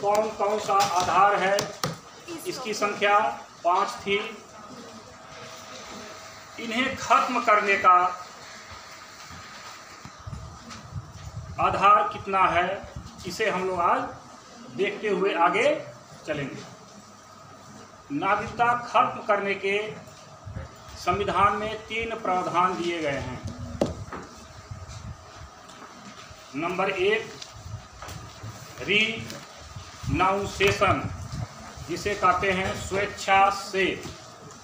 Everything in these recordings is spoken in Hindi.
कौन कौन सा आधार है। इसकी संख्या 5 थी। इन्हें खत्म करने का आधार कितना है, इसे हम लोग आज देखते हुए आगे चलेंगे। नागरिकता खत्म करने के संविधान में 3 प्रावधान दिए गए हैं। नंबर 1, रिनाउंसिएशन, जिसे कहते हैं स्वेच्छा से।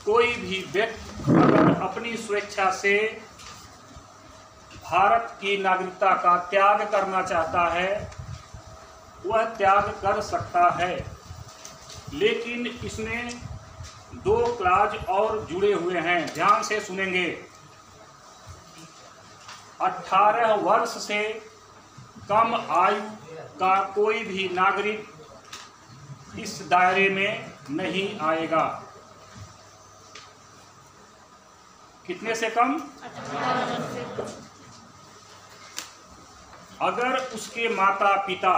कोई भी व्यक्ति अगर अपनी स्वेच्छा से भारत की नागरिकता का त्याग करना चाहता है, वह त्याग कर सकता है। लेकिन इसमें 2 क्लाज और जुड़े हुए हैं, ध्यान से सुनेंगे। 18 वर्ष से कम आयु का कोई भी नागरिक इस दायरे में नहीं आएगा। कितने से कम? 18। अगर उसके माता पिता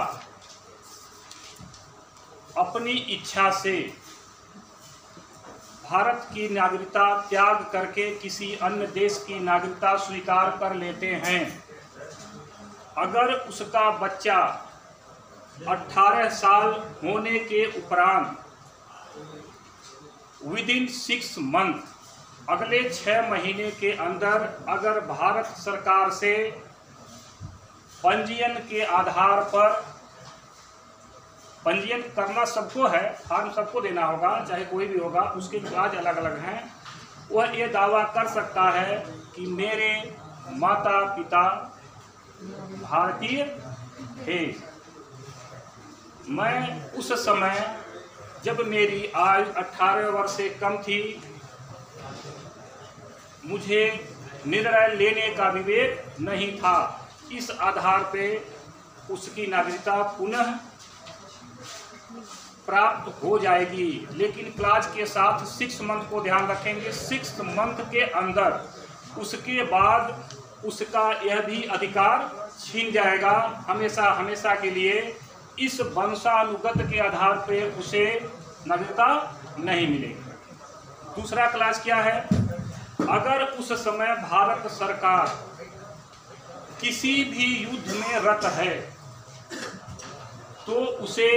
अपनी इच्छा से भारत की नागरिकता त्याग करके किसी अन्य देश की नागरिकता स्वीकार कर लेते हैं, अगर उसका बच्चा 18 साल होने के उपरांत विदिन 6 मंथ, अगले 6 महीने के अंदर अगर भारत सरकार से पंजीयन के आधार पर, पंजीयन करना सबको है, फॉर्म सबको देना होगा, चाहे कोई भी होगा, उसके ब्याज अलग अलग हैं, वह ये दावा कर सकता है कि मेरे माता पिता भारतीय थे। मैं उस समय जब मेरी आयु 18 वर्ष से कम थी, मुझे निर्णय लेने का विवेक नहीं था। इस आधार पे उसकी नागरिकता पुनः प्राप्त हो जाएगी। लेकिन क्लाज के साथ 6 मंथ को ध्यान रखेंगे। 6 मंथ के अंदर उसके बाद उसका यह भी अधिकार छीन जाएगा हमेशा हमेशा के लिए। इस वंशानुगत के आधार पर उसे नागरिकता नहीं मिलेगी। दूसरा क्लास क्या है? अगर उस समय भारत सरकार किसी भी युद्ध में रत है तो उसे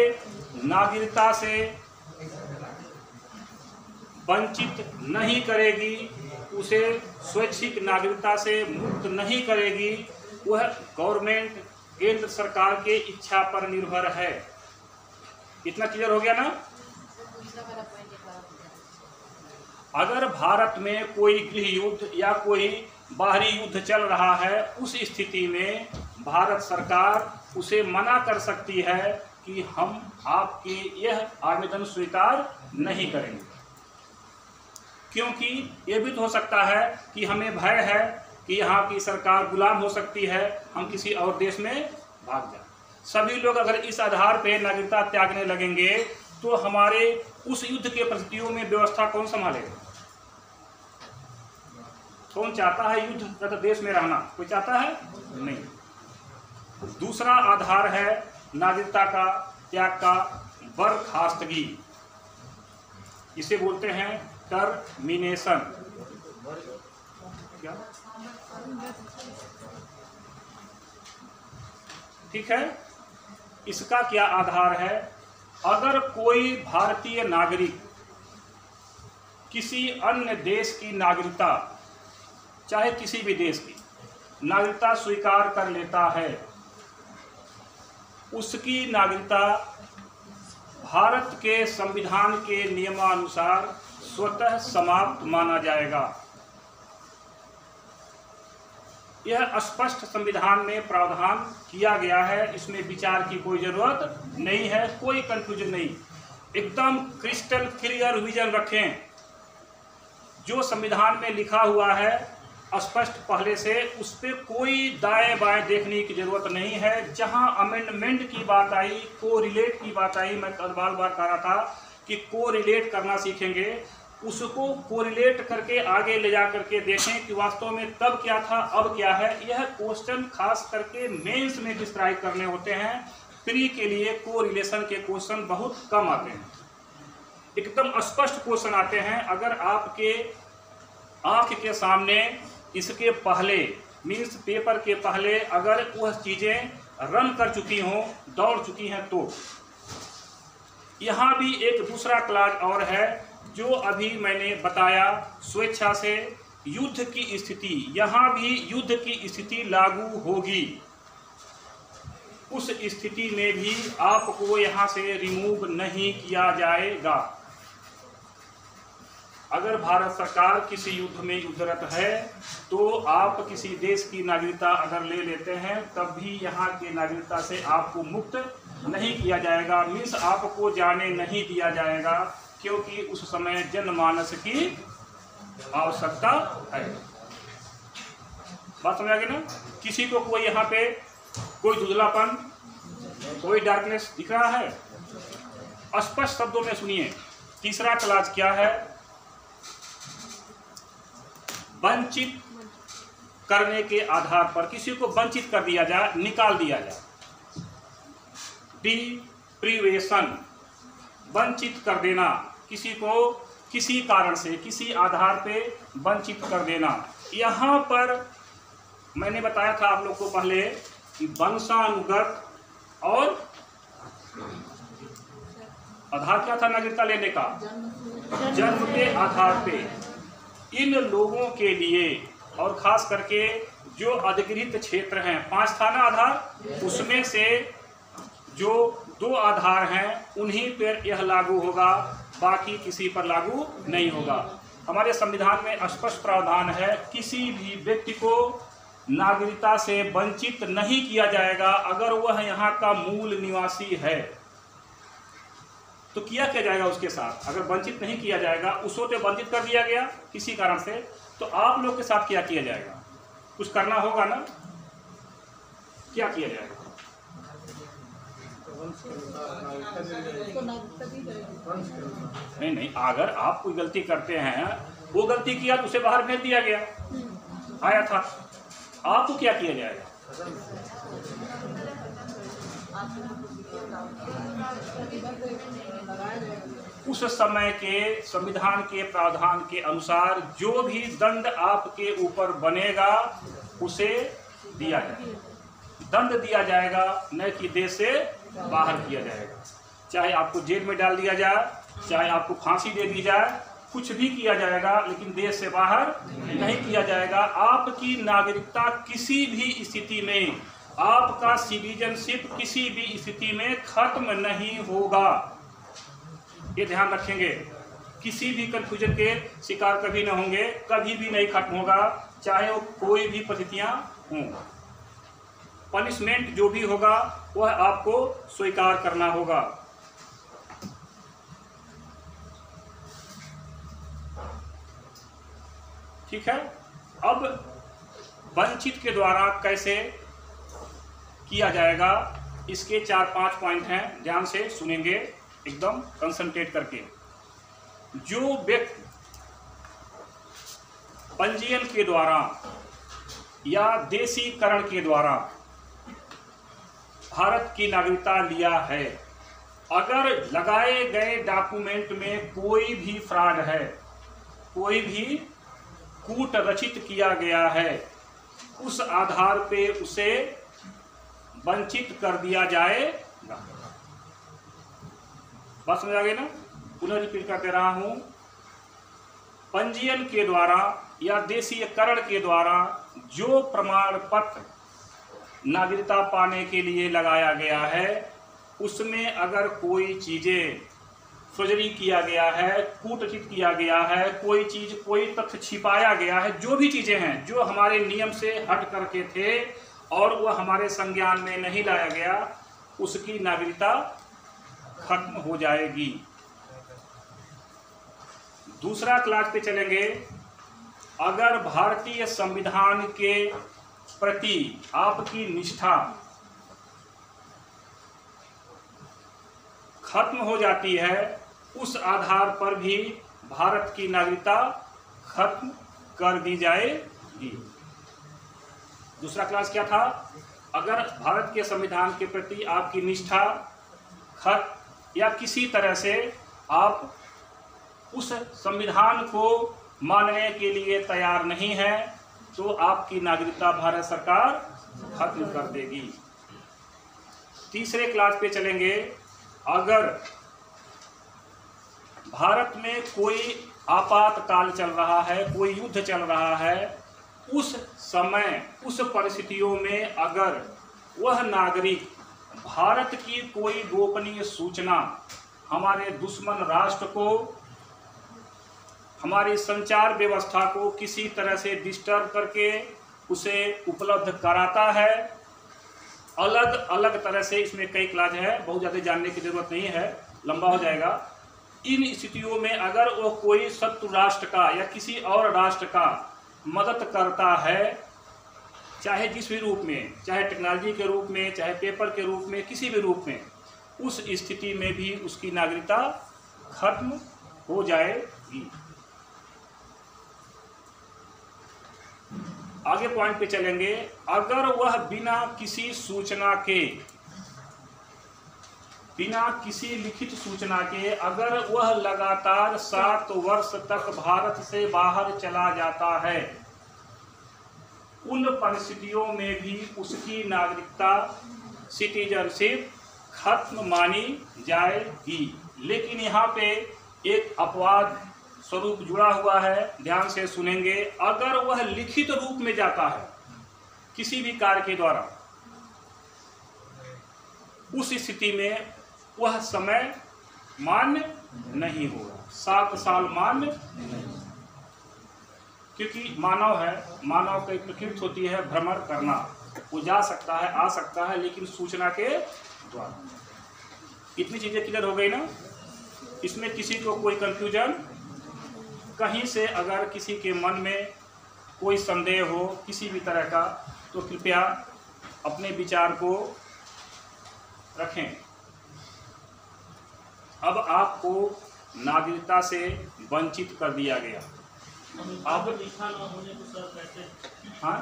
नागरिकता से वंचित नहीं करेगी, उसे स्वैच्छिक नागरिकता से मुक्त नहीं करेगी। वह गवर्नमेंट, केंद्र सरकार के इच्छा पर निर्भर है। इतना क्लियर हो गया ना? अगर भारत में कोई गृह युद्ध या कोई बाहरी युद्ध चल रहा है, उस स्थिति में भारत सरकार उसे मना कर सकती है कि हम आपके यह आवेदन स्वीकार नहीं करेंगे, क्योंकि ये भी तो हो सकता है कि हमें भय है कि यहाँ की सरकार गुलाम हो सकती है, हम किसी और देश में भाग जाए। सभी लोग अगर इस आधार पर नागरिकता त्यागने लगेंगे तो हमारे उस युद्ध के परिस्थितियों में व्यवस्था कौन संभालेगा? कौन चाहता है युद्ध देश में रहना? कोई चाहता है? नहीं। दूसरा आधार है नागरिकता का त्याग का बर्खास्तगी, इसे बोलते हैं टर्मिनेशन। क्या? ठीक है। इसका क्या आधार है? अगर कोई भारतीय नागरिक किसी अन्य देश की नागरिकता, चाहे किसी भी देश की नागरिकता स्वीकार कर लेता है, उसकी नागरिकता भारत के संविधान के नियमानुसार स्वतः समाप्त माना जाएगा। यह स्पष्ट संविधान में प्रावधान किया गया है, इसमें विचार की कोई जरूरत नहीं है, कोई कंफ्यूजन नहीं। एकदम क्रिस्टल क्लियर विजन रखें। जो संविधान में लिखा हुआ है स्पष्ट पहले से, उस पर कोई दाएं बाएं देखने की जरूरत नहीं है। जहां अमेंडमेंट की बात आई, को रिलेट की बात आई, मैं बार बार कह रहा था कि को रिलेट करना सीखेंगे, उसको कोरिलेट करके आगे ले जा करके देखें कि वास्तव में तब क्या था अब क्या है। यह क्वेश्चन खास करके मेंस में डिस्क्राइब करने होते हैं, प्री के लिए कोरिलेशन के क्वेश्चन बहुत कम आते हैं, एकदम स्पष्ट क्वेश्चन आते हैं। अगर आपके आंख के सामने इसके पहले मीन्स पेपर के पहले अगर वह चीजें रन कर चुकी हों, दौड़ चुकी हैं, तो यहाँ भी एक दूसरा क्लास और है जो अभी मैंने बताया, स्वेच्छा से युद्ध की स्थिति, यहाँ भी युद्ध की स्थिति लागू होगी। उस स्थिति में भी आपको यहाँ से रिमूव नहीं किया जाएगा। अगर भारत सरकार किसी युद्ध में युद्धरत है तो आप किसी देश की नागरिकता अगर ले लेते हैं तब भी यहाँ के नागरिकता से आपको मुक्त नहीं किया जाएगा, मीन्स आपको जाने नहीं दिया जाएगा, क्योंकि उस समय जनमानस की आवश्यकता है। बात समझ आ गई ना? किसी को कोई यहाँ पे कोई धुंधलापन, कोई डार्कनेस दिख रहा है? स्पष्ट शब्दों में सुनिए। तीसरा क्लास क्या है? वंचित करने के आधार पर किसी को वंचित कर दिया जाए, निकाल दिया जाए। डिप्रीवेशन, वंचित कर देना, किसी को किसी कारण से किसी आधार पे वंचित कर देना। यहाँ पर मैंने बताया था आप लोग को पहले कि वंशानुगत और आधार क्या था नागरिकता लेने का? जन्म के आधार पे। इन लोगों के लिए और खास करके जो अधिकृत क्षेत्र हैं, 5 था ना आधार, उसमें से जो 2 आधार हैं उन्हीं पर यह लागू होगा, बाकी किसी पर लागू नहीं होगा। हमारे संविधान में स्पष्ट प्रावधान है, किसी भी व्यक्ति को नागरिकता से वंचित नहीं किया जाएगा अगर वह यहाँ का मूल निवासी है। तो किया क्या जाएगा उसके साथ? अगर वंचित नहीं किया जाएगा, उसको तो वंचित कर दिया गया किसी कारण से, तो आप लोग के साथ क्या किया जाएगा? कुछ करना होगा ना? क्या किया जाएगा? नहीं, अगर आप कोई गलती करते हैं, वो गलती किया तो उसे बाहर भेज दिया गया, आया था, आपको क्या किया जाएगा? उस समय के संविधान के प्रावधान के अनुसार जो भी दंड आपके ऊपर बनेगा उसे दिया जाएगा, दंड दिया जाएगा, न कि देश से बाहर किया जाएगा। चाहे आपको जेल में डाल दिया जाए, चाहे आपको फांसी दे दी जाए, कुछ भी किया जाएगा, लेकिन देश से बाहर नहीं किया जाएगा। आपकी नागरिकता किसी भी स्थिति में, आपका सिटीजनशिप किसी भी स्थिति में खत्म नहीं होगा। ये ध्यान रखेंगे, किसी भी कंफ्यूजन के शिकार कभी न होंगे, कभी भी नहीं खत्म होगा, चाहे वो कोई भी परिस्थितियां हों। पनिशमेंट जो भी होगा वह आपको स्वीकार करना होगा। ठीक है। अब वंचित के द्वारा कैसे किया जाएगा, इसके 4-5 पॉइंट हैं, ध्यान से सुनेंगे, एकदम कंसंट्रेट करके। जो व्यक्ति पंजीयन के द्वारा या देशीकरण के द्वारा भारत की नागरिकता लिया है, अगर लगाए गए डॉक्यूमेंट में कोई भी फ्रॉड है, कोई भी कूट रचित किया गया है, उस आधार पे उसे वंचित कर दिया जाएगा। बात समझ आ गई ना? पुनः रिपीट करते रहा हूं, पंजीयन के द्वारा या देशीयकरण के द्वारा जो प्रमाण पत्र नागरिकता पाने के लिए लगाया गया है, उसमें अगर कोई चीजें फर्जरी किया गया है, कूटरचित किया गया है, कोई चीज, कोई तथ्य छिपाया गया है, जो भी चीजें हैं जो हमारे नियम से हट करके थे और वह हमारे संज्ञान में नहीं लाया गया, उसकी नागरिकता खत्म हो जाएगी। दूसरा क्लास पे चलेंगे। अगर भारतीय संविधान के प्रति आपकी निष्ठा खत्म हो जाती है, उस आधार पर भी भारत की नागरिकता खत्म कर दी जाएगी। दूसरा क्लास क्या था? अगर भारत के संविधान के प्रति आपकी निष्ठा खत या किसी तरह से आप उस संविधान को मानने के लिए तैयार नहीं है तो आपकी नागरिकता भारत सरकार खत्म कर देगी। तीसरे क्लास पे चलेंगे। अगर भारत में कोई आपातकाल चल रहा है, कोई युद्ध चल रहा है, उस समय उस परिस्थितियों में अगर वह नागरिक भारत की कोई गोपनीय सूचना हमारे दुश्मन राष्ट्र को, हमारी संचार व्यवस्था को किसी तरह से डिस्टर्ब करके उसे उपलब्ध कराता है, अलग अलग तरह से, इसमें कई क्लास है, बहुत ज़्यादा जानने की जरूरत नहीं है, लंबा हो जाएगा। इन स्थितियों में अगर वो कोई शत्रु राष्ट्र का या किसी और राष्ट्र का मदद करता है, चाहे जिस भी रूप में, चाहे टेक्नोलॉजी के रूप में, चाहे पेपर के रूप में, किसी भी रूप में, उस स्थिति में भी उसकी नागरिकता खत्म हो जाएगी। आगे पॉइंट पे चलेंगे। अगर वह बिना किसी सूचना के, बिना किसी लिखित सूचना के अगर वह लगातार 7 वर्ष तक भारत से बाहर चला जाता है, उन परिस्थितियों में भी उसकी नागरिकता, सिटीजनशिप खत्म मानी जाएगी। लेकिन यहाँ पे एक अपवाद स्वरूप जुड़ा हुआ है, ध्यान से सुनेंगे। अगर वह लिखित रूप में जाता है किसी भी कार्य के द्वारा, उस स्थिति में वह समय मान्य नहीं होगा, 7 साल मान्य नहीं, क्योंकि मानव है, मानव की प्रकृति होती है भ्रमण करना, वो जा सकता है, आ सकता है, लेकिन सूचना के द्वारा। इतनी चीजें क्लियर हो गई ना? इसमें किसी को कोई कंफ्यूजन, कहीं से अगर किसी के मन में कोई संदेह हो किसी भी तरह का, तो कृपया अपने विचार को रखें। अब आपको नागरिकता से वंचित कर दिया गया। अब निष्ठा न होने को सर कैसे? हाँ,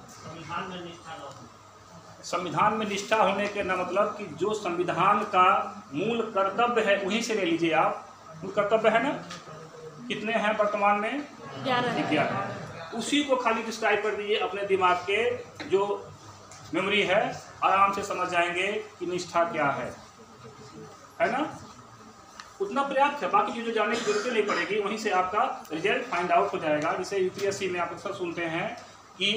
संविधान में निष्ठा न होने, संविधान में निष्ठा होने के न मतलब कि जो संविधान का मूल कर्तव्य है वहीं से ले लीजिए आप। मूल कर्तव्य है ना, कितने हैं वर्तमान में? 11। उसी को खाली डिस्क्राइब कर दीजिए अपने दिमाग के जो मेमोरी है, आराम से समझ जाएंगे कि निष्ठा क्या है ना? उतना पर्याप्त है, बाकी जो जानने की जरूरत नहीं पड़ेगी, वहीं से आपका रिजल्ट फाइंड आउट हो जाएगा। जैसे यूपीएससी में आप अक्सर सुनते हैं कि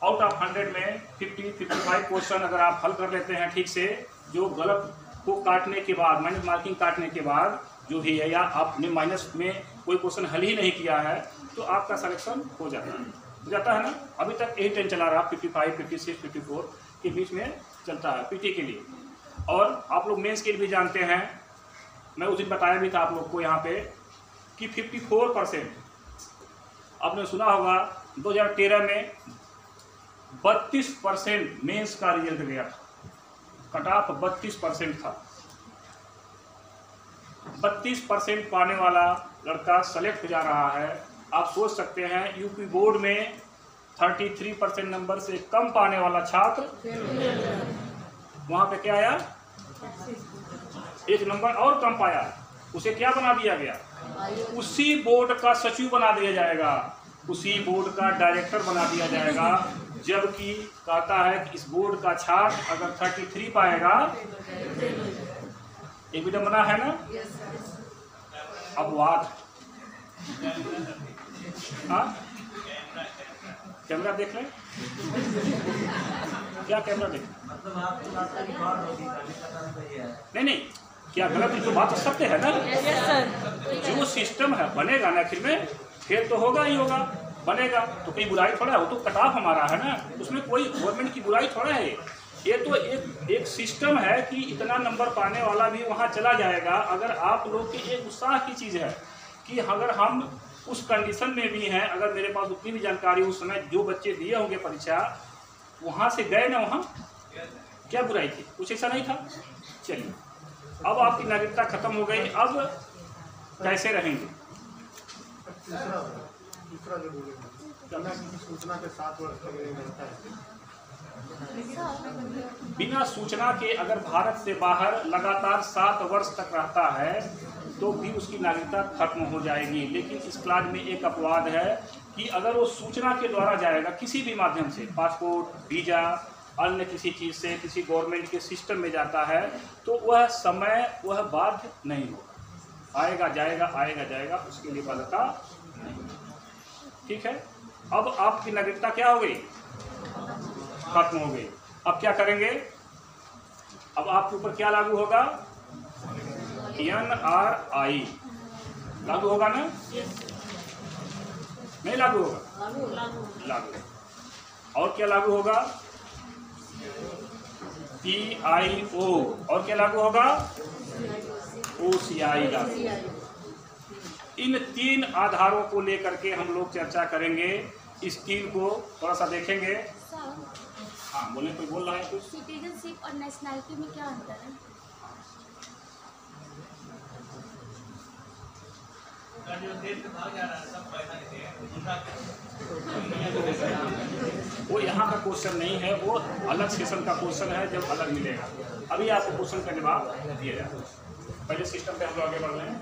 आउट ऑफ 100 में 50-55 क्वेश्चन अगर आप हल कर लेते हैं ठीक से, जो गलत को काटने के बाद, माइनस मार्किंग काटने के बाद जो भी है, या आपने माइनस में कोई क्वेश्चन हल ही नहीं किया है, तो आपका सिलेक्शन हो जाता है ना? अभी तक यही ट्रेंड चला रहा, 55, 56, 54 के बीच में चलता है पीटी के लिए। और आप लोग मेंस के लिए भी जानते हैं, मैं उस दिन बताया भी था आप लोग को यहाँ पे कि 54%, आपने सुना होगा 2013 में 32% मेंस का रिजल्ट गया था, कट ऑफ 32% था। 32% पाने वाला लड़का सेलेक्ट हो जा रहा है। आप सोच सकते हैं यूपी बोर्ड में 33% नंबर से कम पाने वाला छात्र वहां पे क्या आया, 1 नंबर और कम पाया, उसे क्या बना दिया गया? उसी बोर्ड का सचिव बना दिया जाएगा, उसी बोर्ड का डायरेक्टर बना दिया जाएगा। जबकि कहता है कि इस बोर्ड का छात्र अगर 33 पाएगा, एक विडंबना है ना? अपवाद। हाँ, कैमरा देख लें, क्या कैमरा देख, नहीं, क्या गलत? तो बात सत्य है ना? जो सिस्टम है बनेगा ना, आखिर में फिर तो होगा ही होगा, बनेगा तो कोई बुराई थोड़ा है, वो तो कट ऑफ हमारा है ना, उसमें कोई गवर्नमेंट की बुराई थोड़ा है। ये तो एक सिस्टम है कि इतना नंबर पाने वाला भी वहाँ चला जाएगा। अगर आप लोग की एक उत्साह की चीज़ है कि अगर हम उस कंडीशन में भी हैं, अगर मेरे पास उतनी भी जानकारी उस समय जो बच्चे दिए होंगे परीक्षा, वहाँ से गए ना, वहाँ क्या बुराई थी? कुछ ऐसा नहीं था। चलिए, अब आपकी नागरिकता खत्म हो गई, अब कैसे रहेंगे? दूसरा जो बोलेंगे सूचना के 7 वर्ष तक रहता है, बिना सूचना के अगर भारत से बाहर लगातार 7 वर्ष तक रहता है तो भी उसकी नागरिकता खत्म हो जाएगी। लेकिन इस क्लाज में एक अपवाद है कि अगर वो सूचना के द्वारा जाएगा किसी भी माध्यम से, पासपोर्ट, वीजा, अन्य किसी चीज़ से, किसी गवर्नमेंट के सिस्टम में जाता है, तो वह समय वह बाध्य नहीं होगा। आएगा जाएगा, आएगा जाएगा, उसके लिए बाध्यता नहीं। ठीक है। अब आपकी नागरिकता क्या हो गई? खत्म हो गई। अब क्या करेंगे? अब आपके ऊपर क्या लागू होगा? NRI लागू होगा ना? नहीं लागू होगा? लागू। और क्या लागू होगा? PIO। और क्या लागू होगा? OCI लागू। इन 3 आधारों को लेकर के हम लोग चर्चा करेंगे। इस 3 को थोड़ा सा देखेंगे। हाँ बोले, कोई बोल रहा है कुछ? सिटीजनशिप और नेशनैलिटी में क्या अंतर है? वो यहाँ का क्वेश्चन नहीं है, वो अलग सेशन का क्वेश्चन है, जब अलग मिलेगा। अभी आपको क्वेश्चन का जवाब दिया जाए। पहले सिस्टम पे हम लोग आगे बढ़ रहे हैं।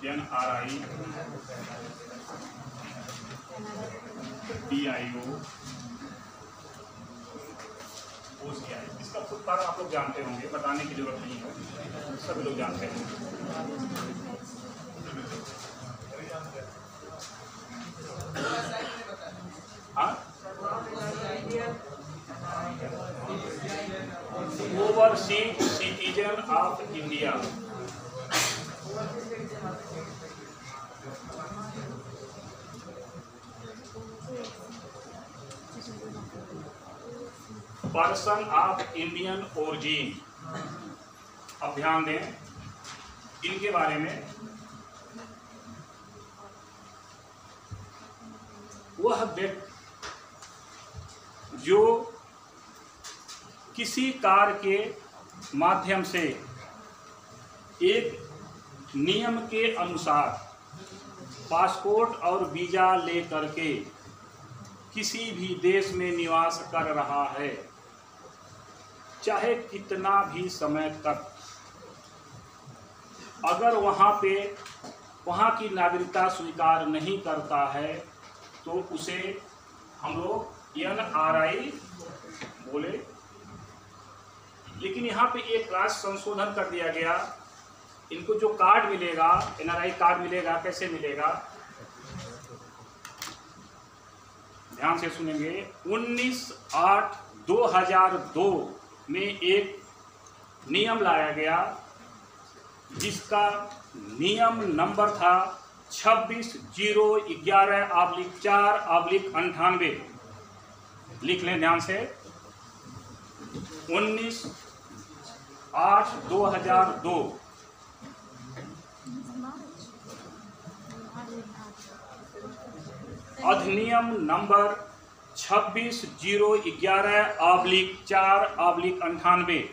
NRI, PIO, OCI, इसका खुद पर आप लोग जानते होंगे, बताने की जरूरत नहीं है, सभी लोग जानते हैं। हाँ, overseas citizen of India. Person of Indian origin. अब ध्यान दें इनके बारे में। वह व्यक्ति जो किसी कार्य के माध्यम से एक नियम के अनुसार पासपोर्ट और वीजा लेकर के किसी भी देश में निवास कर रहा है, चाहे कितना भी समय तक, अगर वहाँ की नागरिकता स्वीकार नहीं करता है तो उसे हम लोग NRI बोले। लेकिन यहाँ पे एक क्लास संशोधन कर दिया गया। इनको जो कार्ड मिलेगा, NRI कार्ड मिलेगा, कैसे मिलेगा? ध्यान से सुनेंगे। 19/8/2002 में एक नियम लाया गया जिसका नियम नंबर था 26/011/4/98। लिख लें ध्यान से। 19/8/2002 अधिनियम नंबर 26/011/4/98।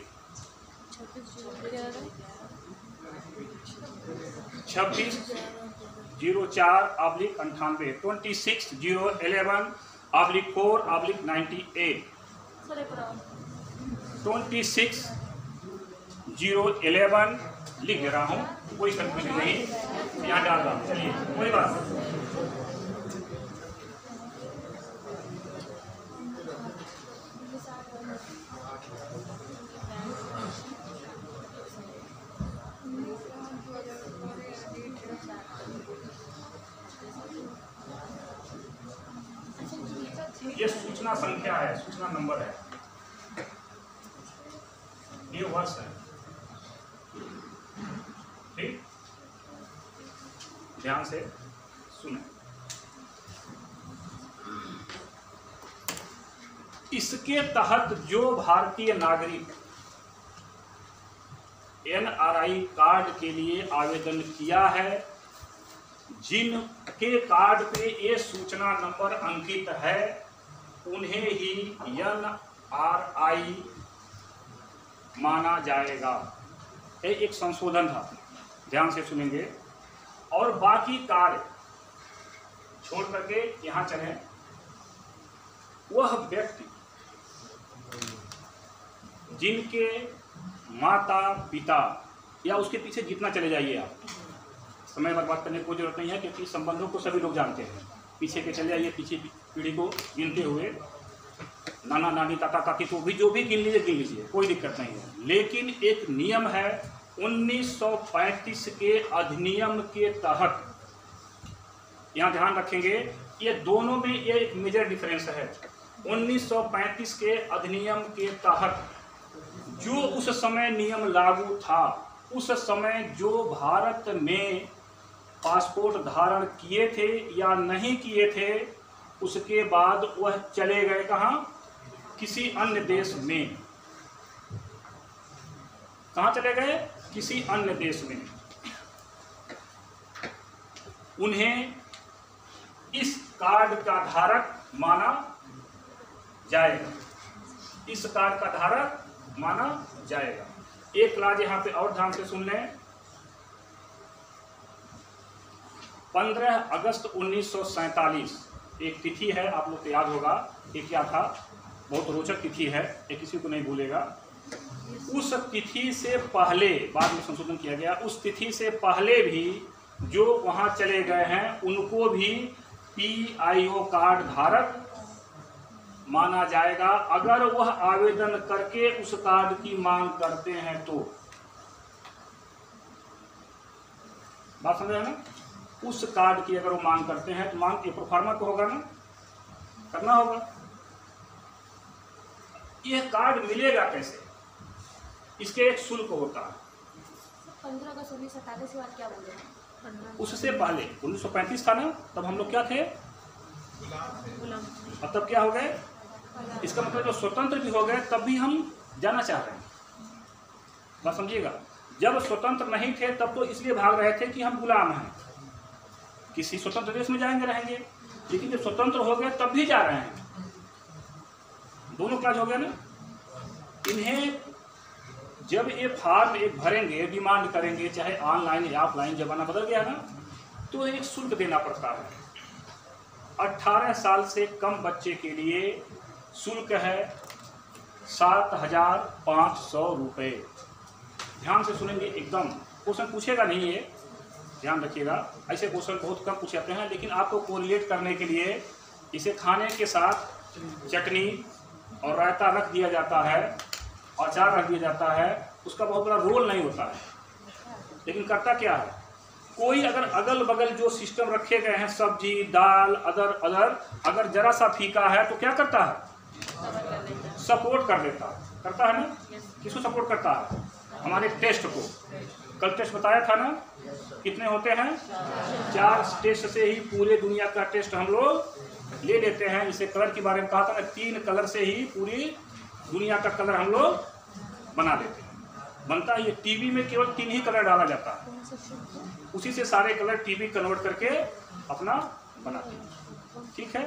26/04/98 26/011/4/98 26/011 लिख दे रहा हूँ, कोई कंफ्यूजन नहीं, यहाँ डाल रहा हूँ। चलिए कोई बात नहीं। ये सूचना संख्या है, सूचना नंबर है, ये वर्ष है। ठीक, ध्यान से सुने। इसके तहत जो भारतीय नागरिक NRI कार्ड के लिए आवेदन किया है, जिन के कार्ड पे ये सूचना नंबर अंकित है उन्हें ही NRI माना जाएगा। ये एक संशोधन था, ध्यान से सुनेंगे। और बाकी कार्य छोड़ करके यहां चले, वह व्यक्ति जिनके माता पिता या उसके पीछे जितना चले जाइए आप, समय बर्बाद करने की कोई जरूरत नहीं है, क्योंकि संबंधों को सभी लोग जानते हैं। पीछे के चले जाइए, पीछे पीढ़ी को गिनते हुए, नाना नानी ताता काकी को भी जो भी गिन लीजिए, कोई दिक्कत नहीं है। लेकिन एक नियम है 1935 के अधिनियम के तहत, यहाँ ध्यान रखेंगे, ये दोनों में ये एक मेजर डिफरेंस है। 1935 के अधिनियम के तहत जो उस समय नियम लागू था, उस समय जो भारत में पासपोर्ट धारण किए थे या नहीं किए थे, उसके बाद वह चले गए कहाँ? किसी अन्य देश में। कहाँ चले गए? किसी अन्य देश में। उन्हें इस कार्ड का धारक माना जाएगा, इस कार्ड का धारक माना जाएगा। एक क्लास यहाँ पे और ध्यान से सुन लें। 15 अगस्त 1947 एक तिथि है, आप लोग को याद होगा ये क्या था, बहुत रोचक तिथि है, ये किसी को नहीं भूलेगा। उस तिथि से पहले, बाद में संशोधन किया गया, उस तिथि से पहले भी जो वहाँ चले गए हैं उनको भी PIO कार्ड धारक माना जाएगा, अगर वह आवेदन करके उस कार्ड की मांग करते हैं तो। बात समझ रहे हैं ना? उस कार्ड की अगर वो मांग करते हैं तो मांग प्रोफार्मा को होगा ना, करना होगा। यह कार्ड मिलेगा कैसे? इसके एक शुल्क होता है। 15 अगस्त 1947 के बाद क्या बोले? उससे पहले 1935 था ना, तब हम लोग क्या थे? और तब क्या हो गए? इसका मतलब जब स्वतंत्र भी हो गए तब भी हम जाना चाह रहे हैं। बात समझिएगा, जब स्वतंत्र नहीं थे तब तो इसलिए भाग रहे थे कि हम गुलाम हैं, किसी स्वतंत्र देश में जाएंगे रहेंगे, लेकिन जब स्वतंत्र हो गए तब भी जा रहे हैं। दोनों काज हो गए ना। इन्हें जब ये फॉर्म एक भरेंगे, डिमांड करेंगे, चाहे ऑनलाइन या ऑफलाइन, जमाना बदल गया ना, तो एक शुल्क देना पड़ता है। 18 साल से कम बच्चे के लिए शुल्क है 7,500 रुपये। ध्यान से सुनेंगे, एकदम क्वेश्चन पूछेगा नहीं ये, ध्यान रखिएगा। ऐसे क्वेश्चन बहुत कम पूछे जाते हैं, लेकिन आपको कोरिलेट करने के लिए इसे खाने के साथ चटनी और रायता रख दिया जाता है, अचार रख दिया जाता है, उसका बहुत बड़ा रोल नहीं होता है। लेकिन करता क्या है, कोई अगर अगल बगल जो सिस्टम रखे गए हैं, सब्जी दाल अदर अगर जरा सा फीका है तो क्या करता है? सपोर्ट कर देता है, करता है ना। किसको सपोर्ट करता है? हमारे टेस्ट को। कल टेस्ट बताया था ना, कितने होते हैं? 4 टेस्ट से ही पूरे दुनिया का टेस्ट हम लोग ले लेते हैं। जैसे कलर के बारे में कहा था, 3 कलर से ही पूरी दुनिया का कलर हम लोग बना देते हैं। बनता है ये टीवी में केवल 3 ही कलर डाला जाता है, उसी से सारे कलर टीवी कन्वर्ट करके अपना बनाते हैं। ठीक है।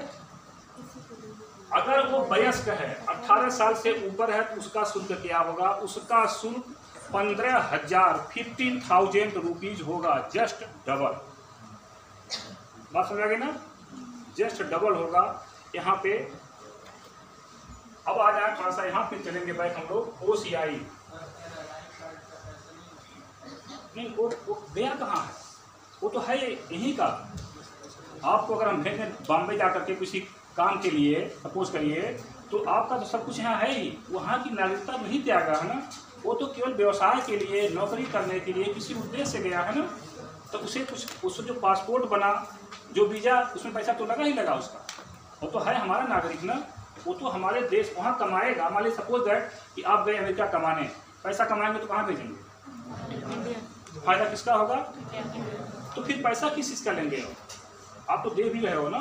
अगर वो वयस्क है, 18 साल से ऊपर है, तो उसका शुल्क क्या होगा? उसका शुल्क 15,000 रुपीज होगा, जस्ट डबल। बात समझ गई ना? जस्ट डबल होगा। यहाँ पे अब आ जाए थोड़ा सा, यहाँ फिर चलेंगे बैक हम लोग। OCI नहीं, वो गया कहाँ है? वो तो है यहीं का। आपको अगर हम भेजें बॉम्बे जा करके किसी काम के लिए, सपोज करिए, तो आपका तो सब कुछ यहाँ है ही, वहाँ की नागरिकता नहीं त्यागा है ना। वो तो केवल व्यवसाय के लिए, नौकरी करने के लिए, किसी उद्देश्य से गया है ना। तो उसे कुछ, उससे जो पासपोर्ट बना, जो वीज़ा, उसमें पैसा तो लगा ही लगा उसका। वो तो है हमारा नागरिक ना, वो तो हमारे देश वहाँ कमाएगा। मान लीजिए सपोज दैट कि आप गए अमेरिका कमाने, पैसा कमाएंगे तो कहाँ भेजेंगे? फायदा किसका होगा? तो फिर पैसा किस चीज़ का लेंगे? आप तो दे भी रहे हो ना,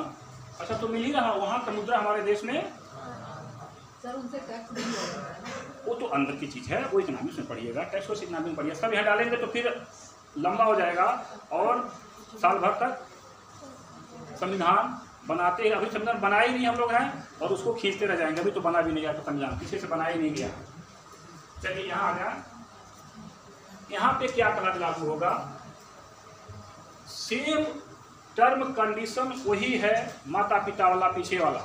अच्छा तो मिल ही रहा। वहाँ का मुद्रा हमारे देश में सर उनसे टैक्स नहीं होगा, वो तो अंदर की चीज़ है, वो इकोनॉमिक्स में पढ़िएगा, टैक्स और इकोनॉमिक्स में पढ़िएगा। सब यहाँ डालेंगे तो फिर लंबा हो जाएगा और साल भर तक संविधान बनाते हैं, अभी संविधान बना ही नहीं हम लोग हैं और उसको खींचते रह जाएंगे, अभी तो बना भी नहीं गया संविधान, पीछे से बना ही नहीं गया। चलिए यहाँ आ जाए, यहाँ पे क्या क्लॉज लागू होगा, सेम टर्म कंडीशन वही है माता पिता वाला पीछे वाला,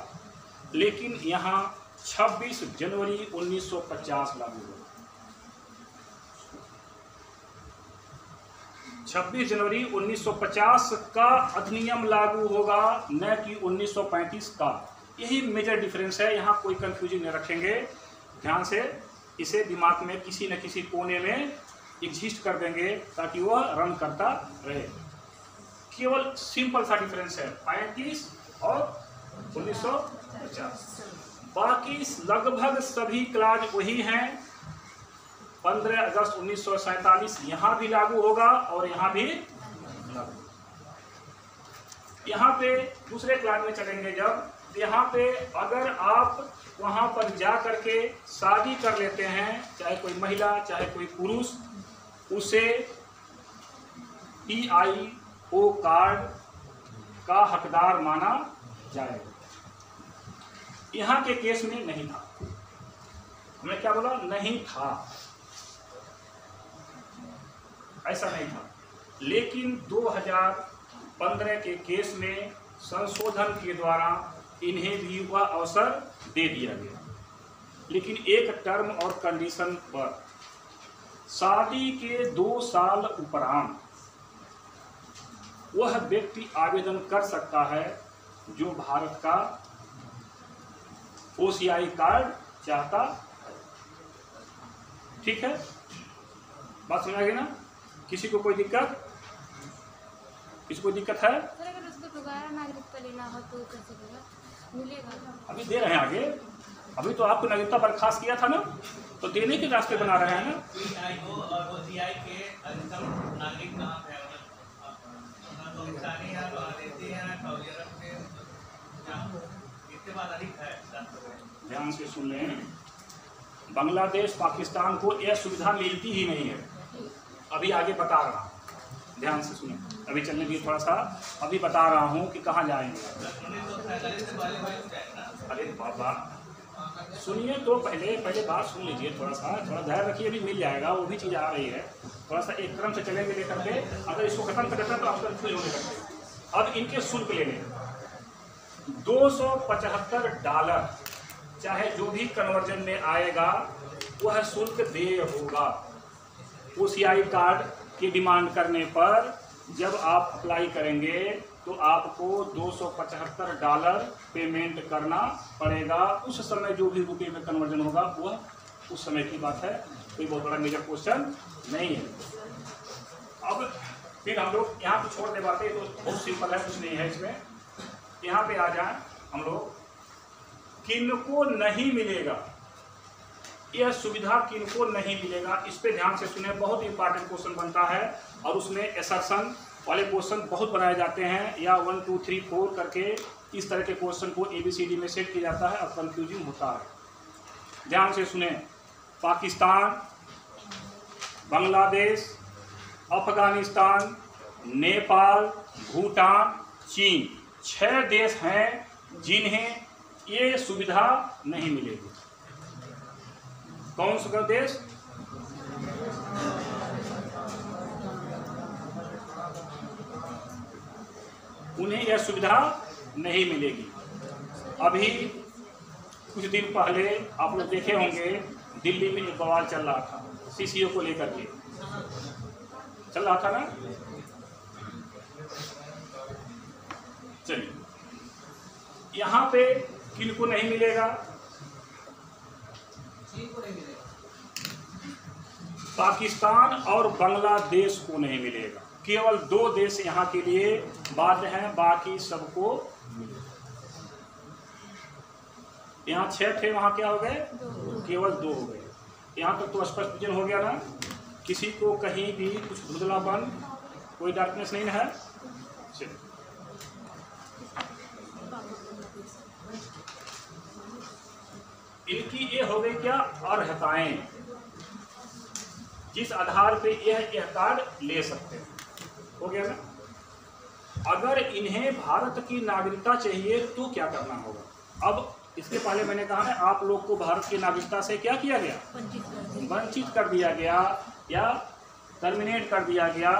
लेकिन यहाँ 26 जनवरी 1950 लागू होगा। 26 जनवरी 1950 का अधिनियम लागू होगा, न कि 1935 का। यही मेजर डिफरेंस है, यहाँ कोई कंफ्यूजन नहीं रखेंगे, ध्यान से इसे दिमाग में किसी न किसी कोने में एग्जिस्ट कर देंगे ताकि वह रन करता रहे। केवल सिंपल सा डिफरेंस है 35 और 1950, बाकी लगभग सभी क्लाज वही हैं। 15 अगस्त 1947 यहाँ भी लागू होगा और यहाँ भी लागू। यहाँ पे दूसरे क्लास में चलेंगे जब, यहाँ पे अगर आप वहाँ पर जा करके शादी कर लेते हैं, चाहे कोई महिला चाहे कोई पुरुष, उसे PIO कार्ड का हकदार माना जाएगा। यहाँ के केस में नहीं था, हमने क्या बोला, नहीं था, ऐसा नहीं था। लेकिन 2015 के केस में संशोधन के द्वारा इन्हें भी वह अवसर दे दिया गया, लेकिन एक टर्म और कंडीशन पर। शादी के 2 साल उपरांत वह व्यक्ति आवेदन कर सकता है जो भारत का OCI कार्ड चाहता है। ठीक है, बात समझ आ गई ना? किसी को कोई दिक्कत? किसी को दिक्कत है? सर अगर उसको दोबारा नागरिकता लेना हो तो कैसे मिलेगा? अभी दे रहे हैं आगे, अभी तो आपको नागरिकता बर्खास्त किया था ना, तो देने के रास्ते बना रहे हैं ना। PIO और OCI के अधिकतम नागरिक कहाँ पे हैं? पाकिस्तानी हैं, बांग्लादेशी हैं, सऊदी अरब के, इसके बाद अधिक है। ध्यान से सुन लें, बांग्लादेश पाकिस्तान को यह सुविधा मिलती ही नहीं है। अभी आगे बता रहा हूँ, ध्यान से सुने, अभी चलने की थोड़ा सा, अभी बता रहा हूँ कि कहाँ जाएंगे। अरे बाबा सुनिए तो, पहले बात सुन लीजिए, थोड़ा धैर्य रखिए, अभी मिल जाएगा, वो भी चीज़ आ रही है। थोड़ा सा एक क्रम से चलेंगे लेकर के, अगर इसको खत्म कर देता तो आप कंफ्यूज होने लगते। अब इनके शुल्क लेने $275, चाहे जो भी कन्वर्जन में आएगा वह शुल्क देय होगा। OCI कार्ड की डिमांड करने पर जब आप अप्लाई करेंगे तो आपको $275 पेमेंट करना पड़ेगा। उस समय जो भी रुपये में कन्वर्जन होगा वह उस समय की बात है, कोई बहुत बड़ा मेजर क्वेश्चन नहीं है। अब फिर हम लोग यहाँ पे छोड़ दे बातें, तो बहुत सिंपल है, कुछ नहीं है इसमें। यहाँ पे आ जाए हम लोग, किनको नहीं मिलेगा यह सुविधा, किनको नहीं मिलेगा, इस पे ध्यान से सुने, बहुत इंपॉर्टेंट क्वेश्चन बनता है और उसमें एसर्शन वाले क्वेश्चन बहुत बनाए जाते हैं, या 1 2 3 4 करके इस तरह के क्वेश्चन को ABCD में सेट किया जाता है और कंफ्यूजिंग होता है। ध्यान से सुने, पाकिस्तान, बांग्लादेश, अफगानिस्तान, नेपाल, भूटान, चीन, 6 देश हैं जिन्हें ये सुविधा नहीं मिलेगी। कौन सा देश? उन्हें यह सुविधा नहीं मिलेगी। अभी कुछ दिन पहले आप लोग देखे होंगे, दिल्ली में एक बवाल चल रहा था CCO को लेकर के, चल रहा था ना। चलिए, यहाँ पे किनको नहीं मिलेगा? पाकिस्तान और बांग्लादेश को नहीं मिलेगा। केवल 2 देश यहाँ के लिए बाध्य हैं, बाकी सबको मिलेगा। यहाँ 6 थे, वहाँ क्या हो गए? केवल 2 हो गए। यहाँ तक तो स्पष्ट विजन हो गया ना? किसी को कहीं भी कुछ धुंधलापन, कोई डार्कनेस नहीं है। चलिए, इनकी ये हो गई क्या? अर्हताएं, जिस आधार पे यह कार्ड ले सकते हैं। हो गया ना? अगर इन्हें भारत की नागरिकता चाहिए तो क्या करना होगा। अब इसके पहले मैंने कहा है आप लोग को भारत की नागरिकता से क्या किया गया, वंचित कर दिया गया या टर्मिनेट कर दिया गया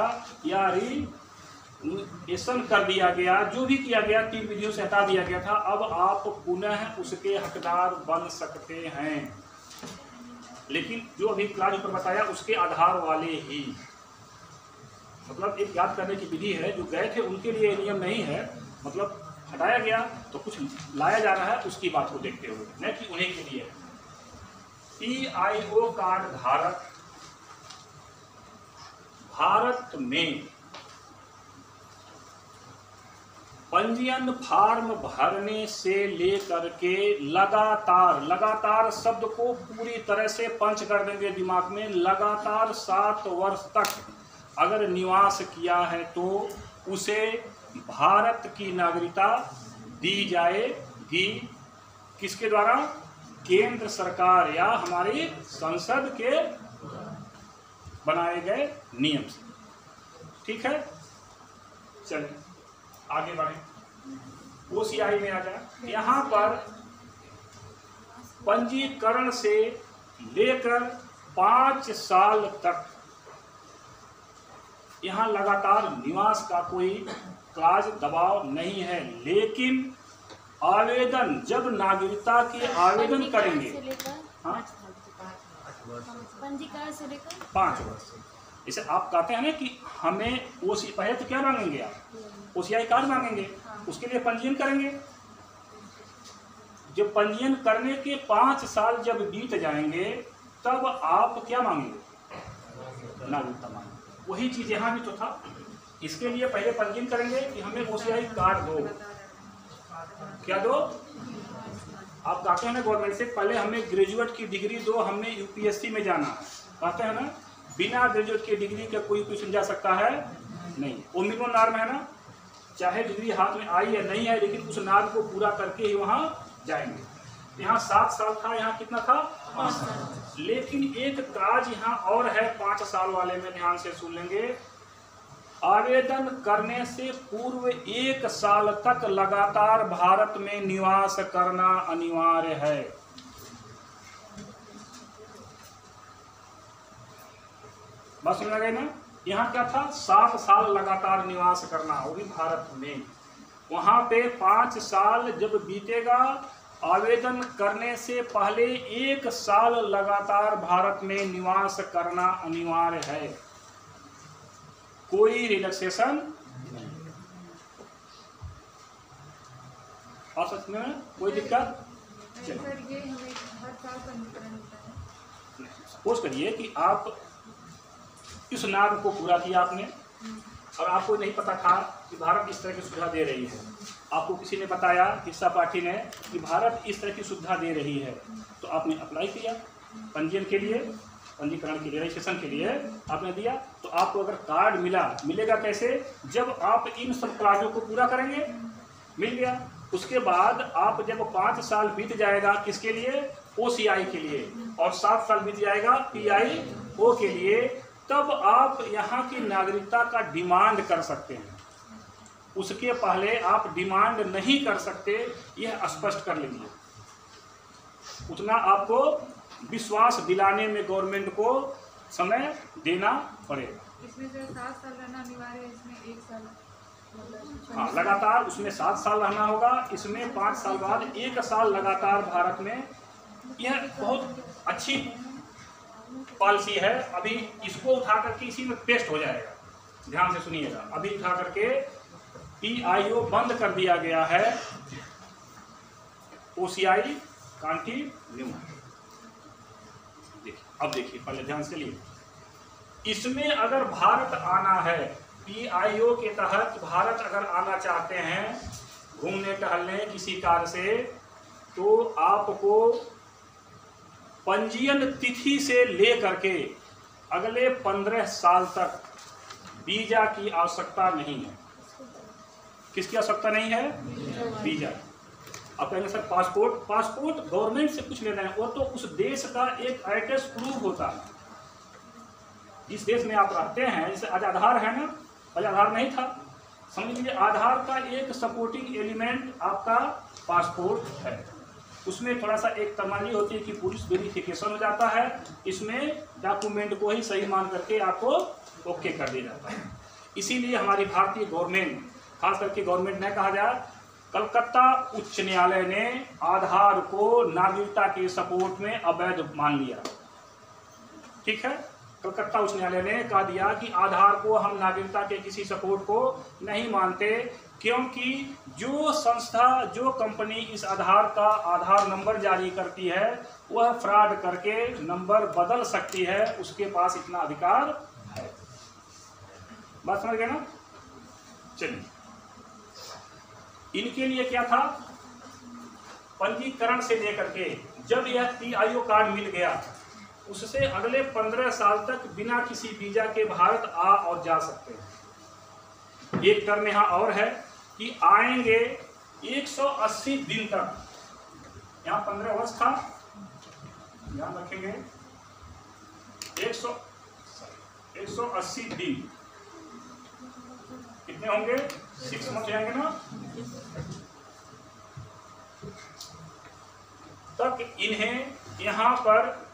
या रिएशन कर दिया गया, जो भी किया गया 3 विधियों से हटा दिया गया था। अब आप पुनः उसके हकदार बन सकते हैं, लेकिन जो अभी क्लास ऊपर बताया उसके आधार वाले ही। मतलब एक याद करने की विधि है, जो गए थे उनके लिए नियम नहीं है, मतलब हटाया गया तो कुछ लाया जा रहा है उसकी बात को देखते हुए, न कि उन्हीं के लिए। PIO कार्ड धारक भारत में पंजीयन फॉर्म भरने से लेकर के लगातार शब्द को पूरी तरह से पंच कर देंगे दिमाग में, लगातार 7 वर्ष तक अगर निवास किया है तो उसे भारत की नागरिकता दी जाएगी। किसके द्वारा, केंद्र सरकार या हमारी संसद के बनाए गए नियम से। ठीक है, चलिए आगे बढ़े। OCI में आ जाए। यहाँ पर पंजीकरण से लेकर 5 साल तक यहाँ लगातार निवास का कोई क्लाज दबाव नहीं है, लेकिन आवेदन जब नागरिकता के आवेदन करेंगे, हाँ, पंजीकरण से लेकर 5 वर्ष। जैसे आप कहते हैं ना कि हमें पहले तो क्या मांगेंगे, आप OCI कार्ड मांगेंगे, उसके लिए पंजीयन करेंगे। जब पंजीयन करने के 5 साल जब बीत जाएंगे तब आप क्या मांगेंगे, नागरिकता मांगेंगे। वही चीज यहाँ भी तो था। इसके लिए पहले पंजीयन करेंगे कि हमें OCI कार्ड दो, क्या दो। आप कहते हैं ना गवर्नमेंट से पहले हमें ग्रेजुएट की डिग्री दो, हमें UPSC में जाना है, कहते हैं ना। बिना ग्रेजुएट की डिग्री का कोई ट्यूशन जा सकता है नहीं, वो मिनिमम नॉर्म है ना। चाहे डिग्री हाथ में आई है नहीं है, लेकिन उस नॉर्म को पूरा करके ही वहाँ जाएंगे। यहाँ 7 साल था, यहाँ कितना था, 5 साल। लेकिन एक काज यहाँ और है 5 साल वाले में, ध्यान से सुन लेंगे। आवेदन करने से पूर्व 1 साल तक लगातार भारत में निवास करना अनिवार्य है। बस समझ गए ना। यहाँ क्या था, 7 साल लगातार निवास करना, वो भी भारत में। वहां पे 5 साल जब बीतेगा, आवेदन करने से पहले 1 साल लगातार भारत में निवास करना अनिवार्य है, कोई रिलैक्सेशन नहीं। और सच में कोई दिक्कत। सर ये हमें हर साल पंजीकरण होता है। सपोज करिए कि आप इस नाम को पूरा किया आपने, और आपको नहीं पता था कि भारत इस तरह की सुविधा दे रही है। आपको किसी ने बताया, किस्सा पार्टी ने, कि भारत इस तरह की सुविधा दे रही है, तो आपने अप्लाई किया पंजीयन के लिए, पंजीकरण के लिए, रजिस्ट्रेशन के लिए आपने दिया। तो आपको अगर कार्ड मिलेगा कैसे, जब आप इन सब क्लाजों को पूरा करेंगे, मिल गया। उसके बाद आप जब 5 साल बीत जाएगा किसके लिए, OCI के लिए, और 7 साल बीत जाएगा PIO के लिए, तब आप यहाँ की नागरिकता का डिमांड कर सकते हैं। उसके पहले आप डिमांड नहीं कर सकते, यह स्पष्ट कर लीजिए। उतना आपको विश्वास दिलाने में गवर्नमेंट को समय देना पड़ेगा। इसमें से 7 साल रहना अनिवार्य है, इसमें 1 साल मतलब। हाँ, लगातार उसमें 7 साल रहना होगा, इसमें 5 साल बाद 1 साल लगातार भारत में। यह बहुत अच्छी पॉलिसी है। अभी इसको उठा करके इसी में पेस्ट हो जाएगा, ध्यान से सुनिएगा। अभी उठा करके PIO बंद कर दिया गया है, OCI कंटिन्यू। देखिए, अब देखिए, पहले ध्यान से लिए। इसमें अगर भारत आना है, PIO के तहत भारत अगर आना चाहते हैं घूमने टहलने किसी कार्य से, तो आपको पंजीयन तिथि से लेकर के अगले 15 साल तक वीजा की आवश्यकता नहीं है। किसकी आवश्यकता नहीं है, वीजा। आप कहेंगे सर पासपोर्ट गवर्नमेंट से कुछ लेना है, वो तो उस देश का एक एड्रेस प्रूफ होता है। जिस देश में आप रहते हैं, जैसे आज आधार है ना, पहले आधार नहीं था, समझ लीजिए आधार का एक सपोर्टिंग एलिमेंट आपका पासपोर्ट है। उसमें थोड़ा सा एक तर्मानी होती है कि पुलिस वेरिफिकेशन हो जाता है, इसमें डॉक्यूमेंट को ही सही मान करके आपको ओके कर दिया जाता है। इसीलिए हमारी भारतीय गवर्नमेंट, खास करके गवर्नमेंट ने कहा जाए, कलकत्ता उच्च न्यायालय ने आधार को नागरिकता के सपोर्ट में अवैध मान लिया। ठीक है, कलकत्ता उच्च न्यायालय ने कहा दिया कि आधार को हम नागरिकता के किसी सपोर्ट को नहीं मानते, क्योंकि जो संस्था, जो कंपनी इस आधार का आधार नंबर जारी करती है वह फ्रॉड करके नंबर बदल सकती है, उसके पास इतना अधिकार है। बात समझ गए ना? चलिए, इनके लिए क्या था, पंजीकरण से लेकर के जब यह PIO कार्ड मिल गया उससे अगले 15 साल तक बिना किसी वीजा के भारत आ और जा सकते हैं। एक टर्म यहाँ और है कि आएंगे 180 दिन तक, यहाँ 15 वर्ष था, ध्यान रखेंगे 180 दिन कितने होंगे, 6 मंथ जाएंगे ना, तक इन्हें यहाँ पर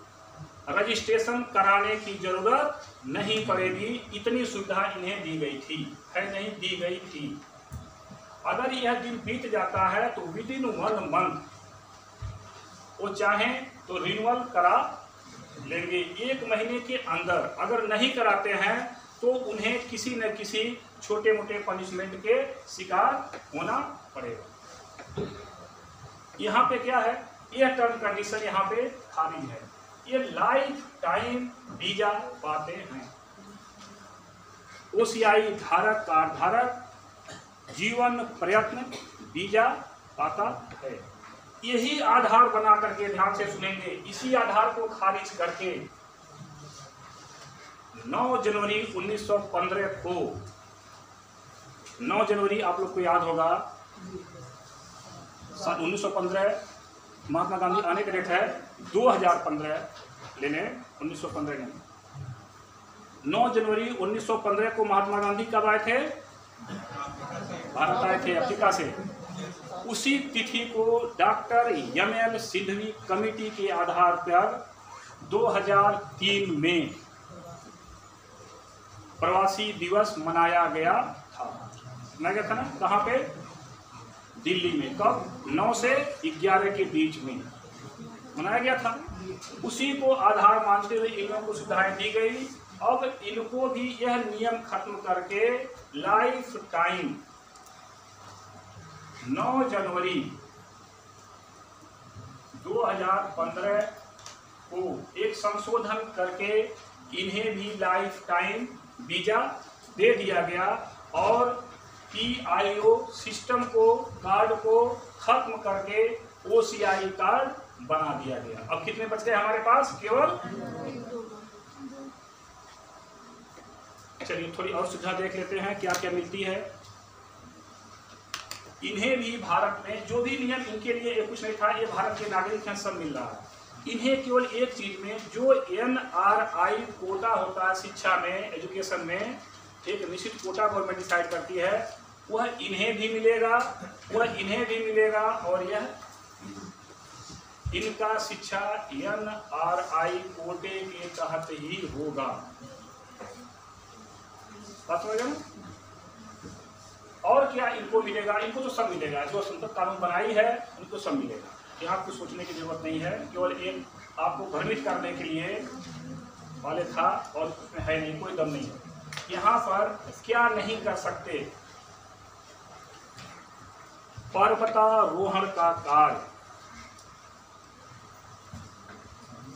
रजिस्ट्रेशन कराने की जरूरत नहीं पड़ेगी। इतनी सुविधा इन्हें दी गई थी, है नहीं, दी गई थी। अगर यह दिन बीत जाता है तो विद इन 1 मंथ वो चाहें तो रिन्यूअल करा लेंगे। 1 महीने के अंदर अगर नहीं कराते हैं तो उन्हें किसी न किसी छोटे मोटे पनिशमेंट के शिकार होना पड़ेगा। यहाँ पे क्या है, यह टर्म कंडीशन यहाँ पे खारिज है। ये लाइफ टाइम वीजा पाते हैं। OCI धारक, कार्ड धारक जीवन प्रयत्न वीजा पाता है। यही आधार बना करके, ध्यान से सुनेंगे, इसी आधार को खारिज करके 9 जनवरी 1915 को, 9 जनवरी आप लोग को याद होगा, 1915 महात्मा गांधी आने का डेट है 2015 लेने, 1915 नहीं, 9 जनवरी 1915 को महात्मा गांधी कब आए थे, भारत आए थे अफ्रीका से। उसी तिथि को डॉक्टर ML सिंघवी कमेटी के आधार पर 2003 में प्रवासी दिवस मनाया गया था। मनाया गया था ना, कहाँ पे, दिल्ली में। कब, 9 से 11 के बीच में मनाया गया था। उसी को आधार मानते हुए इन लोगों को सुविधाएं दी गई। अब इनको भी यह नियम खत्म करके लाइफ टाइम 9 जनवरी 2015 को एक संशोधन करके इन्हें भी लाइफ टाइम वीजा दे दिया गया और PIO सिस्टम को, कार्ड को खत्म करके OCI कार्ड बना दिया गया। अब कितने बच गए हमारे पास, केवल। चलिए थोड़ी और सुविधा देख लेते हैं क्या क्या मिलती है। इन्हें भी भारत में जो भी नियम इनके लिए ये कुछ नहीं था, ये भारत के नागरिक हैं, सब मिल रहा है। इन्हें केवल एक चीज में, जो NRI कोटा होता है शिक्षा में, एजुकेशन में, एक निश्चित कोटा गवर्नमेंट डिसाइड करती है, वह इन्हें भी मिलेगा, वह इन्हें भी मिलेगा, और यह इनका शिक्षा NRI कोटे के तहत ही होगा। बात समझ गए? और क्या इनको मिलेगा, इनको तो सब मिलेगा, जो संसद कानून बनाई है उनको सब मिलेगा। यहाँ कुछ सोचने की जरूरत नहीं है, केवल एक आपको भ्रमित करने के लिए वाले था और उसमें है नहीं, कोई दम नहीं है। यहाँ पर क्या नहीं कर सकते, पर्वतारोहण का कार्य,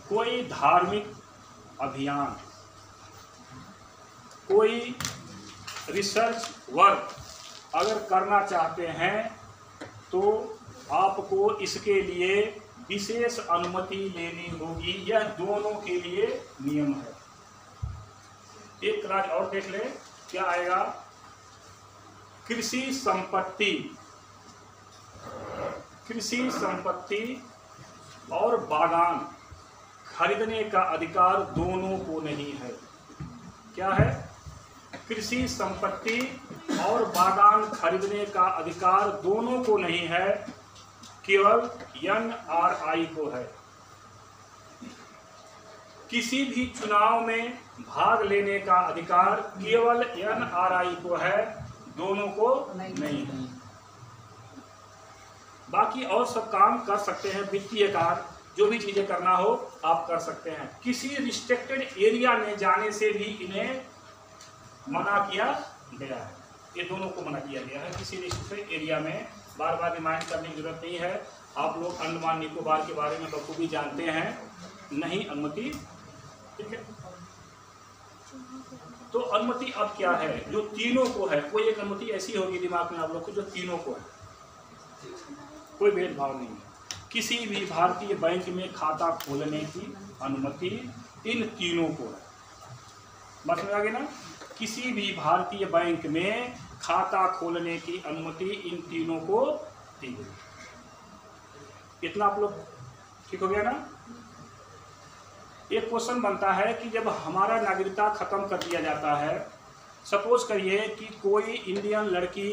कोई धार्मिक अभियान, कोई रिसर्च वर्क अगर करना चाहते हैं तो आपको इसके लिए विशेष अनुमति लेनी होगी। यह दोनों के लिए नियम है। एक क्लास और देख ले क्या आएगा। कृषि संपत्ति और बागान खरीदने का अधिकार दोनों को नहीं है। क्या है? कृषि संपत्ति और बागान खरीदने का अधिकार दोनों को नहीं है, केवल NRI को है। किसी भी चुनाव में भाग लेने का अधिकार केवल NRI को है, दोनों को नहीं है। बाकी और सब काम कर सकते हैं, वित्तीय कार्य जो भी चीजें करना हो आप कर सकते हैं। किसी रिस्ट्रिक्टेड एरिया में जाने से भी इन्हें मना किया गया है। ये दोनों को मना किया गया है। किसी रिस्ट्रिक्टेड एरिया में, बार बार रिमाइंड करने की जरूरत नहीं है, आप लोग अंडमान निकोबार के बारे में बखूबी जानते हैं, नहीं अनुमति। ठीक है, तो अनुमति अब क्या है, जो तीनों को है। कोई एक अनुमति ऐसी होगी दिमाग में आप लोग को जो तीनों को है, कोई भेदभाव नहीं है। किसी भी भारतीय बैंक में खाता खोलने की अनुमति इन तीनों को है। बात में आ गई ना? किसी भी भारतीय बैंक में खाता खोलने की अनुमति इन तीनों को दी गई। इतना आप लोग ठीक हो गया ना? एक क्वेश्चन बनता है कि जब हमारा नागरिकता खत्म कर दिया जाता है, सपोज करिए कि कोई इंडियन लड़की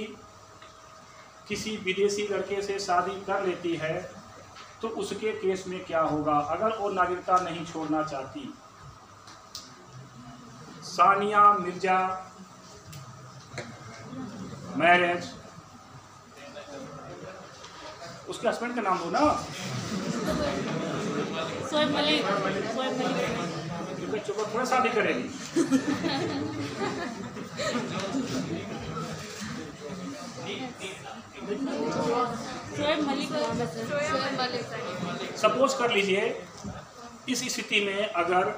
किसी विदेशी लड़के से शादी कर लेती है, तो उसके केस में क्या होगा अगर वो नागरिकता नहीं छोड़ना चाहती? सानिया मिर्जा मैरिज, उसके हस्बैंड का नाम हो ना, शोएब मलिक। क्योंकि चुप थोड़ा शादी करेगी। शोएब मलिक। शोएब मलिक। सपोज कर लीजिए इस स्थिति में अगर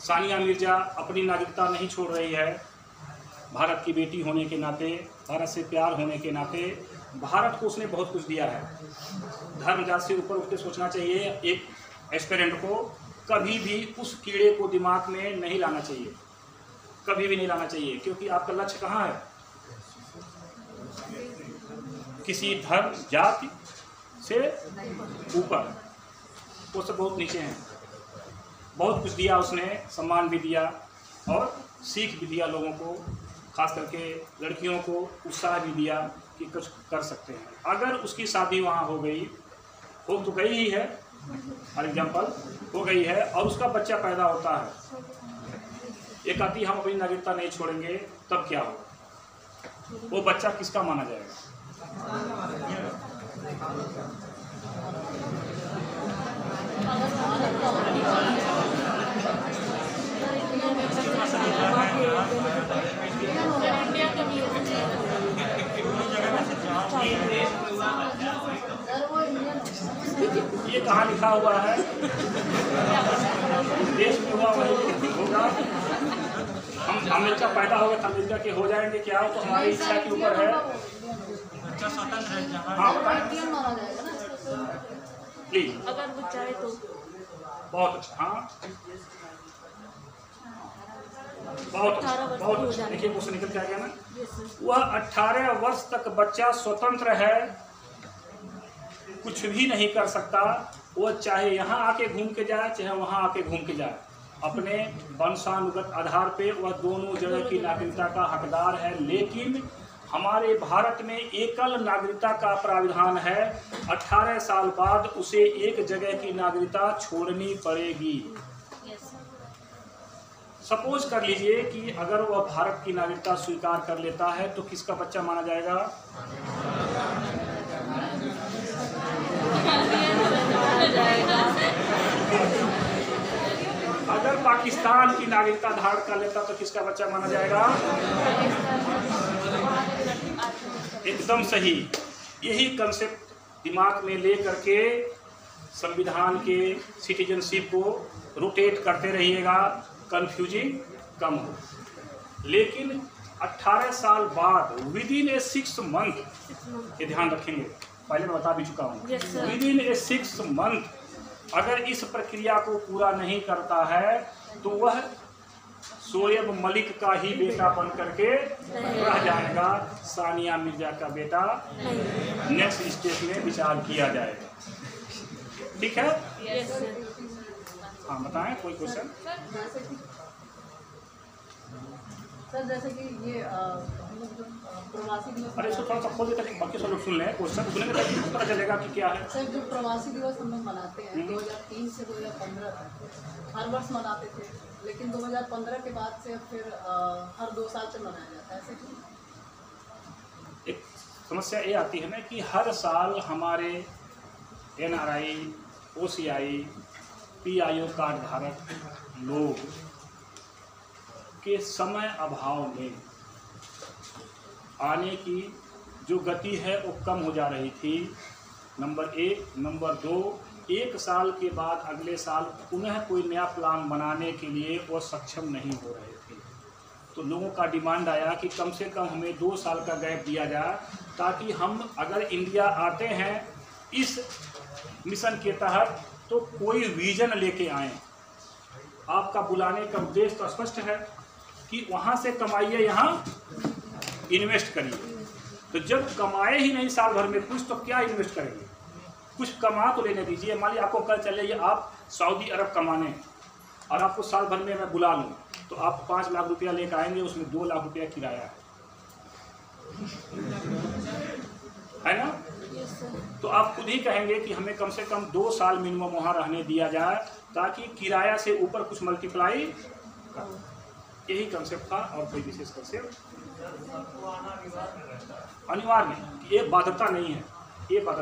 सानिया मिर्जा अपनी नागरिकता नहीं छोड़ रही है, भारत की बेटी होने के नाते, भारत से प्यार होने के नाते, भारत को उसने बहुत कुछ दिया है। धर्म जात से ऊपर उठ के सोचना चाहिए। एक एस्पिरेंट को कभी भी उस कीड़े को दिमाग में नहीं लाना चाहिए, कभी भी नहीं लाना चाहिए, क्योंकि आपका लक्ष्य कहाँ है? किसी धर्म जाति से ऊपर, वो सब बहुत नीचे हैं। बहुत कुछ दिया उसने, सम्मान भी दिया और सीख भी दिया लोगों को, खास करके लड़कियों को उत्साह भी दिया कि कुछ कर सकते हैं। अगर उसकी शादी वहाँ हो गई, हो तो गई ही है, फॉर एग्जाम्पल हो गई है, और उसका बच्चा पैदा होता है, एक आती हम अपनी नागरिकता नहीं छोड़ेंगे, तब क्या होगा? वो बच्चा किसका माना जाएगा? ये कहाँ लिखा हुआ है? देश में हुआ वही होगा। हम अमेरिका पैदा होगा तो अमेरिका के हो जाएंगे क्या? तो हमारी इच्छा के ऊपर है। हाँ बताएं प्लीज। अगर वो चाहे तो। बहुत अच्छा। हाँ बहुत अच्छा। देखिए क्वेश्चन निकल के आ गया ना। वह 18 वर्ष तक बच्चा स्वतंत्र है, कुछ भी नहीं कर सकता। वो चाहे यहाँ आके घूम के जाए, चाहे वहाँ आके घूम के जाए, अपने वंशानुगत आधार पे वह दोनों जगह की नागरिकता का हकदार है। लेकिन हमारे भारत में एकल नागरिकता का प्राविधान है। 18 साल बाद उसे एक जगह की नागरिकता छोड़नी पड़ेगी। सपोज कर लीजिए कि अगर वह भारत की नागरिकता स्वीकार कर लेता है तो किसका बच्चा माना जाएगा? अगर पाकिस्तान की नागरिकता धारण कर लेता तो किसका बच्चा माना जाएगा? एकदम सही। यही कंसेप्ट दिमाग में ले करके संविधान के सिटीजनशिप को रोटेट करते रहिएगा, कंफ्यूजिंग कम हो। लेकिन 18 साल बाद विदिन ए 6 मंथ, ये ध्यान रखेंगे, पहले मैं बता भी चुका हूँ, विदिन ए 6 मंथ अगर इस प्रक्रिया को पूरा नहीं करता है तो वह शोएब मलिक का ही बेटा बन करके रह जाएगा, सानिया मिर्जा का बेटा नेक्स्ट स्टेज में विचार किया जाएगा। ठीक है? हाँ बताएं, कोई क्वेश्चन? सर जैसे कि ये हम लोग जो प्रवासी दिवस अरे इसको थोड़ा सा खोल देते हैं, बाकी सब लोग सुन लें, क्वेश्चन सुनेंगे तभी पता चलेगा कि क्या है। सर जो प्रवासी दिवस हम लोग मनाते हैं 2003 से 2015 तक हर वर्ष मनाते थे, लेकिन 2015 के बाद से फिर हर 2 साल पे मनाया जाता है, ऐसे क्यों? एक समस्या ये आती है ना कि हर साल हमारे NRI, OCI, PIO कार्ड धारक लोग के समय अभाव में आने की जो गति है वो कम हो जा रही थी, नंबर 1। नंबर 2, 1 साल के बाद अगले साल पुनः कोई नया प्लान बनाने के लिए वो सक्षम नहीं हो रहे थे। तो लोगों का डिमांड आया कि कम से कम हमें 2 साल का गैप दिया जाए, ताकि हम अगर इंडिया आते हैं इस मिशन के तहत तो कोई विजन लेके आएँ। आपका बुलाने का उद्देश्य तो स्पष्ट है कि वहाँ से कमाइए, यहाँ इन्वेस्ट करिए। तो जब कमाए ही नहीं साल भर में कुछ, तो क्या इन्वेस्ट करेंगे? कुछ कमा तो लेने दीजिए। मान लीजिए आपको कल चले आप सऊदी अरब कमाने और आपको साल भर में मैं बुला लूँ, तो आप 5 लाख रुपया लेकर आएंगे, उसमें 2 लाख रुपया किराया है ना। तो आप खुद ही कहेंगे कि हमें कम से कम 2 साल मिनिमम वहाँ रहने दिया जाए, ताकि किराया से ऊपर कुछ मल्टीप्लाई कर। यही कंसेप्ट था और कोई विशेष कंसेप्ट अनिवार्य नहीं, ये बाध्यता नहीं है, ये बाध्यता